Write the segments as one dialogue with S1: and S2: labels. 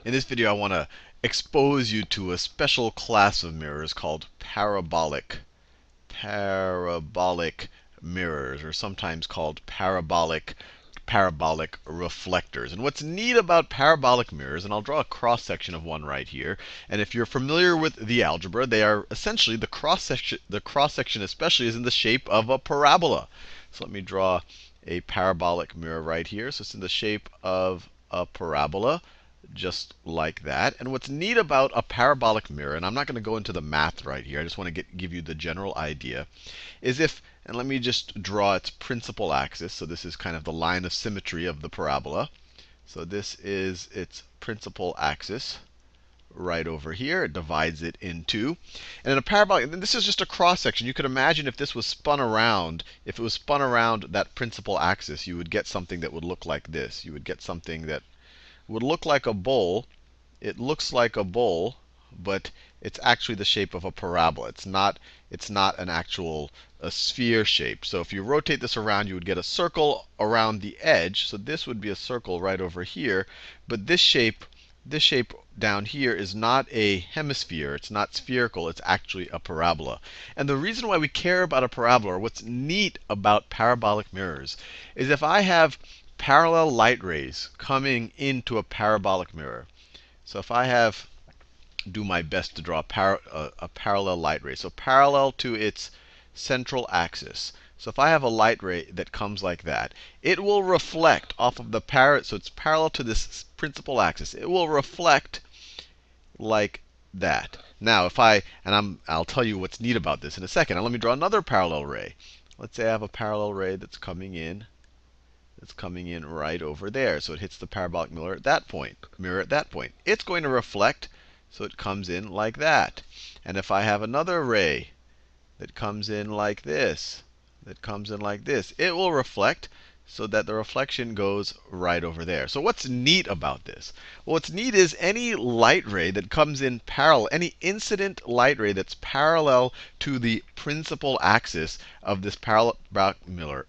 S1: In this video, I want to expose you to a special class of mirrors called parabolic mirrors, or sometimes called parabolic reflectors. And what's neat about parabolic mirrors, and I'll draw a cross section of one right here. And if you're familiar with the algebra, they are essentially the cross section especially is in the shape of a parabola. So let me draw a parabolic mirror right here. So it's in the shape of a parabola, just like that. And what's neat about a parabolic mirror, and I'm not going to go into the math right here, I just want to give you the general idea, is if, and let me just draw its principal axis. So this is kind of the line of symmetry of the parabola. So this is its principal axis right over here. It divides it in two. And in a parabolic, and this is just a cross section. You could imagine if this was spun around, if it was spun around that principal axis, you would get something that would look like this. You would get something that would look like a bowl. It looks like a bowl, but it's actually the shape of a parabola. It's not an actual sphere shape. So if you rotate this around, you would get a circle around the edge. So this would be a circle right over here. But this shape down here is not a hemisphere. It's not spherical. It's actually a parabola. And the reason why we care about a parabola, or what's neat about parabolic mirrors, is if I have parallel light rays coming into a parabolic mirror. So if I do my best to draw a parallel light ray, so parallel to its central axis. So if I have a light ray that comes like that, it will reflect off of the so it's parallel to this principal axis. It will reflect like that. Now, I'll tell you what's neat about this in a second. Now let me draw another parallel ray. Let's say I have a parallel ray that's coming in. It's coming in right over there. So it hits the parabolic mirror at that point. It's going to reflect, so it comes in like that. And if I have another ray that comes in like this, it will reflect, so that the reflection goes right over there. So what's neat about this? Well, what's neat is any light ray that comes in parallel, any incident light ray that's parallel to the principal axis of this parabolic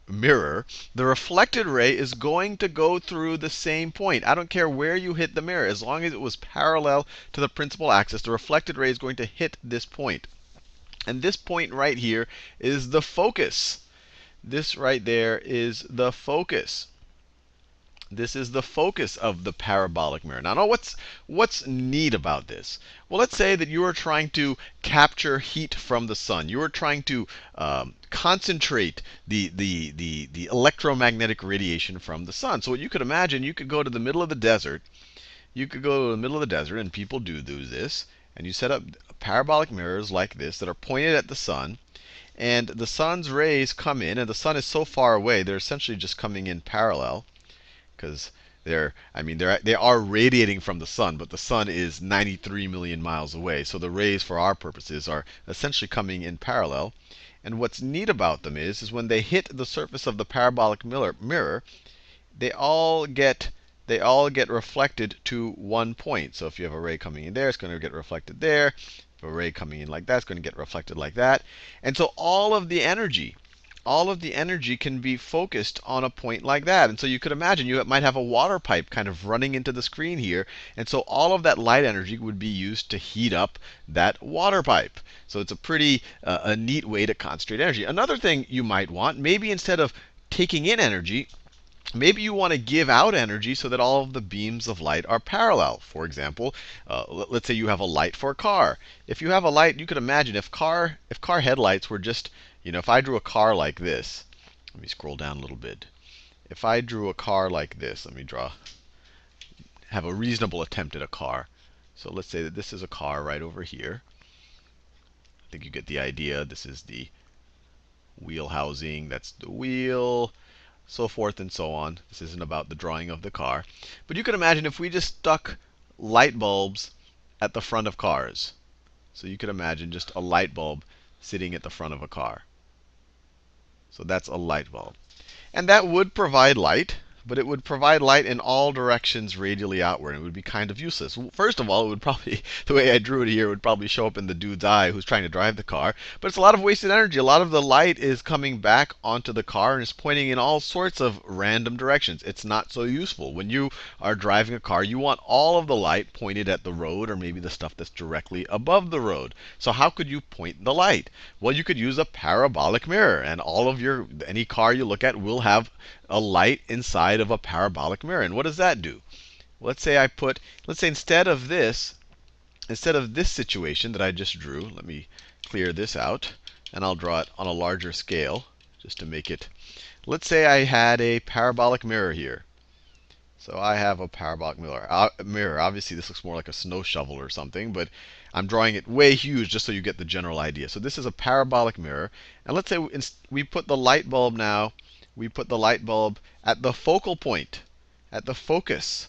S1: mirror, the reflected ray is going to go through the same point. I don't care where you hit the mirror. As long as it was parallel to the principal axis, the reflected ray is going to hit this point. And this point right here is the focus. This right there is the focus. This is the focus of the parabolic mirror. Now, what's neat about this? Well, let's say that you are trying to capture heat from the sun. You are trying to concentrate the electromagnetic radiation from the sun. So what you could imagine, you could go to the middle of the desert. And people do this. And you set up parabolic mirrors like this that are pointed at the sun. And the sun's rays come in, and the sun is so far away, they're essentially just coming in parallel, because they are radiating from the sun, but the sun is 93 million miles away. So the rays, for our purposes, are essentially coming in parallel. And what's neat about them is when they hit the surface of the parabolic mirror, they all get reflected to one point. So if you have a ray coming in there, it's going to get reflected there. A ray coming in like that is going to get reflected like that. And so all of the energy can be focused on a point like that. And so you could imagine you might have a water pipe kind of running into the screen here. And so all of that light energy would be used to heat up that water pipe. So it's a pretty a neat way to concentrate energy. Another thing you might want, maybe instead of taking in energy, maybe you want to give out energy so that all of the beams of light are parallel. For example, let's say you have a light for a car. If you have a light, you could imagine if car headlights were just, if I drew a car like this. Let me scroll down a little bit. If I drew a car like this, have a reasonable attempt at a car. So let's say that this is a car right over here. I think you get the idea. This is the wheel housing. That's the wheel. So forth and so on. This isn't about the drawing of the car. But you can imagine if we just stuck light bulbs at the front of cars. So you could imagine just a light bulb sitting at the front of a car. So that's a light bulb. And that would provide light. but it would provide light in all directions radially outward. It would be kind of useless. First of all, it would probably, the way I drew it here, would probably show up in the dude's eye who's trying to drive the car. But it's a lot of wasted energy. A lot of the light is coming back onto the car and is pointing in all sorts of random directions. It's not so useful. When you are driving a car, you want all of the light pointed at the road or maybe the stuff that's directly above the road. So how could you point the light? Well, you could use a parabolic mirror, and any car you look at will have a light inside of a parabolic mirror. And what does that do? Let's say instead of this situation that I just drew, let me clear this out, and I'll draw it on a larger scale just to make it. Let's say I had a parabolic mirror here. So I have a parabolic mirror. Obviously, this looks more like a snow shovel or something, but I'm drawing it way huge just so you get the general idea. So this is a parabolic mirror. And let's say we put the light bulb now, we put the light bulb at the focal point, at the focus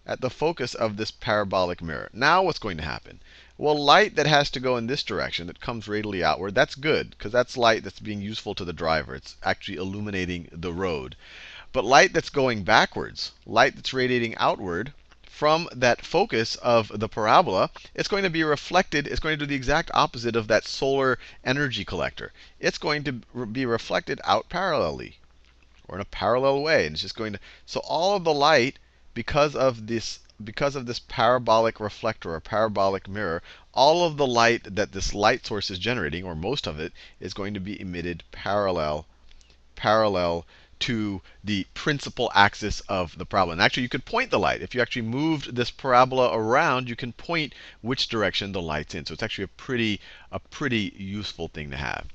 S1: of this parabolic mirror. Now what's going to happen? Well, light that has to go in this direction, that comes radially outward, that's good, because that's light that's being useful to the driver. It's actually illuminating the road. But light that's going backwards, light that's radiating outward from that focus of the parabola, it's going to be reflected. It's going to do the exact opposite of that solar energy collector. It's going to be reflected out parallelly, or in a parallel way. And it's just going to, so all of the light, because of this parabolic reflector or parabolic mirror, all of the light that this light source is generating, or most of it, is going to be emitted parallel to the principal axis of the parabola. And actually, you could point the light. If you actually moved this parabola around, you can point which direction the light's in. So it's actually a pretty useful thing to have.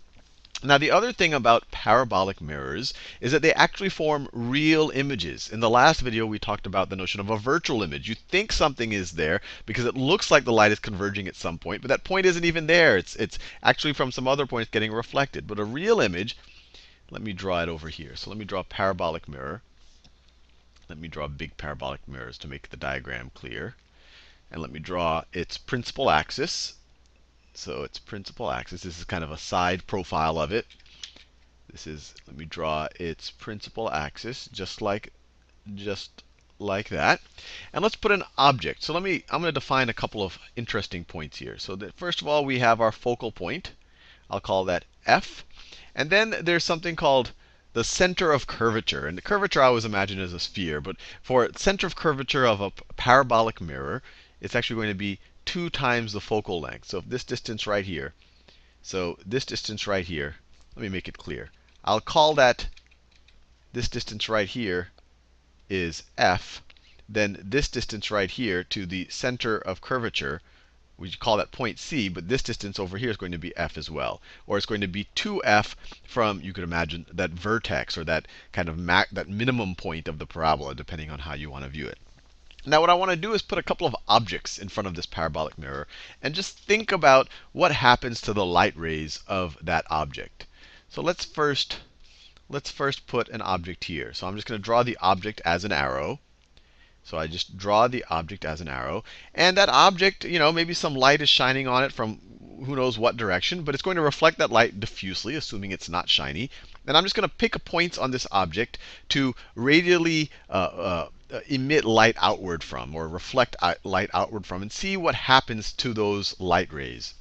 S1: Now, the other thing about parabolic mirrors is that they actually form real images. In the last video, we talked about the notion of a virtual image. You think something is there because it looks like the light is converging at some point, but that point isn't even there. It's actually from some other point it's getting reflected. But a real image, let me draw it over here. So let me draw a parabolic mirror. Let me draw big parabolic mirrors to make the diagram clear. And let me draw its principal axis. So its principal axis, this is kind of a side profile of it. Let me draw its principal axis just like that. And let's put an object. So I'm going to define a couple of interesting points here. So that first of all, we have our focal point. I'll call that F. And then there's something called the center of curvature. And the curvature I always imagine as a sphere. But for center of curvature of a parabolic mirror, it's actually going to be 2 times the focal length. So if this distance right here, let me make it clear. I'll call that this distance right here is F. Then this distance right here to the center of curvature, we call that point C, but this distance over here is going to be F as well. Or it's going to be 2F from, you could imagine, that vertex, or that kind of that minimum point of the parabola, depending on how you want to view it. Now what I want to do is put a couple of objects in front of this parabolic mirror and just think about what happens to the light rays of that object. So let's first put an object here. So I'm just going to draw the object as an arrow. So I just draw the object as an arrow. And that object, maybe some light is shining on it from who knows what direction, but it's going to reflect that light diffusely, assuming it's not shiny. And I'm just going to pick points on this object to radially emit light outward from, or reflect light outward from, and see what happens to those light rays.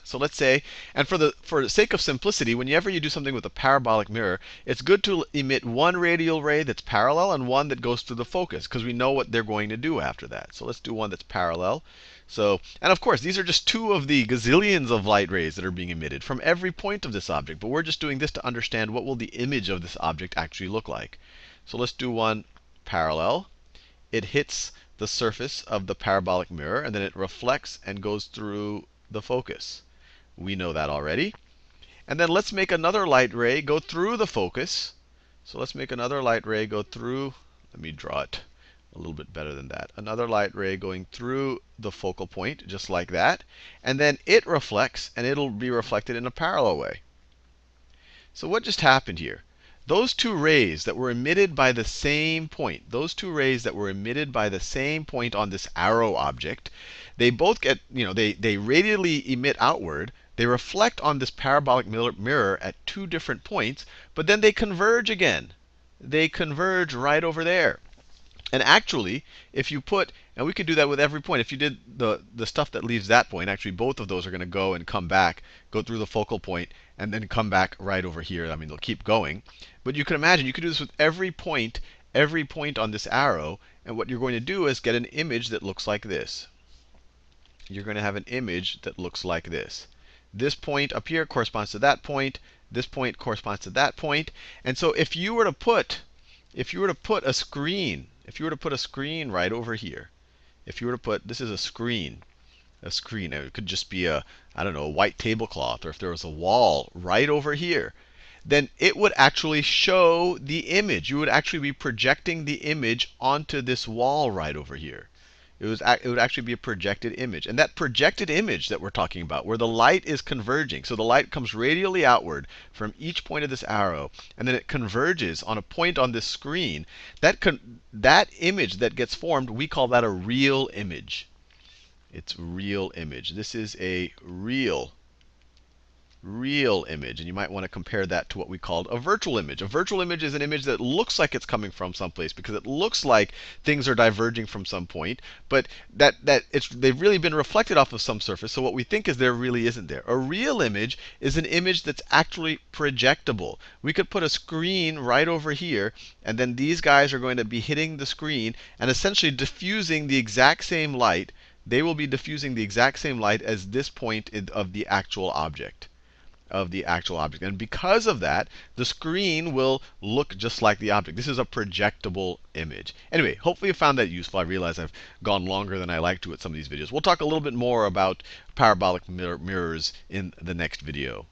S1: So let's say, and for the sake of simplicity, whenever you do something with a parabolic mirror, it's good to emit one radial ray that's parallel and one that goes through the focus, because we know what they're going to do after that. So let's do one that's parallel. So, and of course, these are just 2 of the gazillions of light rays that are being emitted from every point of this object. But we're just doing this to understand what will the image of this object actually look like. So let's do one parallel. It hits the surface of the parabolic mirror, and then it reflects and goes through the focus. We know that already. And then let's make another light ray go through the focus. So let's make another light ray go through. Let me draw it a little bit better than that. Another light ray going through the focal point, just like that. And then it reflects, and it'll be reflected in a parallel way. So what just happened here? Those 2 rays that were emitted by the same point, on this arrow object, they both get, they radially emit outward. They reflect on this parabolic mirror at 2 different points, but then they converge again. they converge right over there. And actually, if you put, and we could do that with every point. If you did the stuff that leaves that point, actually both of those are going to go and come back, go through the focal point, and then come back right over here. I mean, they'll keep going. But you can imagine, you could do this with every point on this arrow. And what you're going to do is get an image that looks like this. You're going to have an image that looks like this. This point up here corresponds to that point. This point corresponds to that point. And so if you were to put a screen, if you were to put a screen right over here, if you were to put, this is a screen. It could just be a, I don't know, a white tablecloth, or if there was a wall right over here, then it would actually show the image. You would actually be projecting the image onto this wall right over here. It would actually be a projected image. And that projected image that we're talking about, where the light is converging, so the light comes radially outward from each point of this arrow, and then it converges on a point on this screen, that image that gets formed, we call that a real image. It's real image. This is a real image. And you might want to compare that to what we called a virtual image. A virtual image is an image that looks like it's coming from someplace because it looks like things are diverging from some point, but they've really been reflected off of some surface. So what we think is there really isn't there. A real image is an image that's actually projectable. We could put a screen right over here, and then these guys are going to be hitting the screen and essentially diffusing the exact same light. They will be diffusing the exact same light as this point of the actual object. And because of that, the screen will look just like the object. This is a projectable image. Anyway, hopefully you found that useful. I realize I've gone longer than I like to with some of these videos. We'll talk a little bit more about parabolic mirrors in the next video.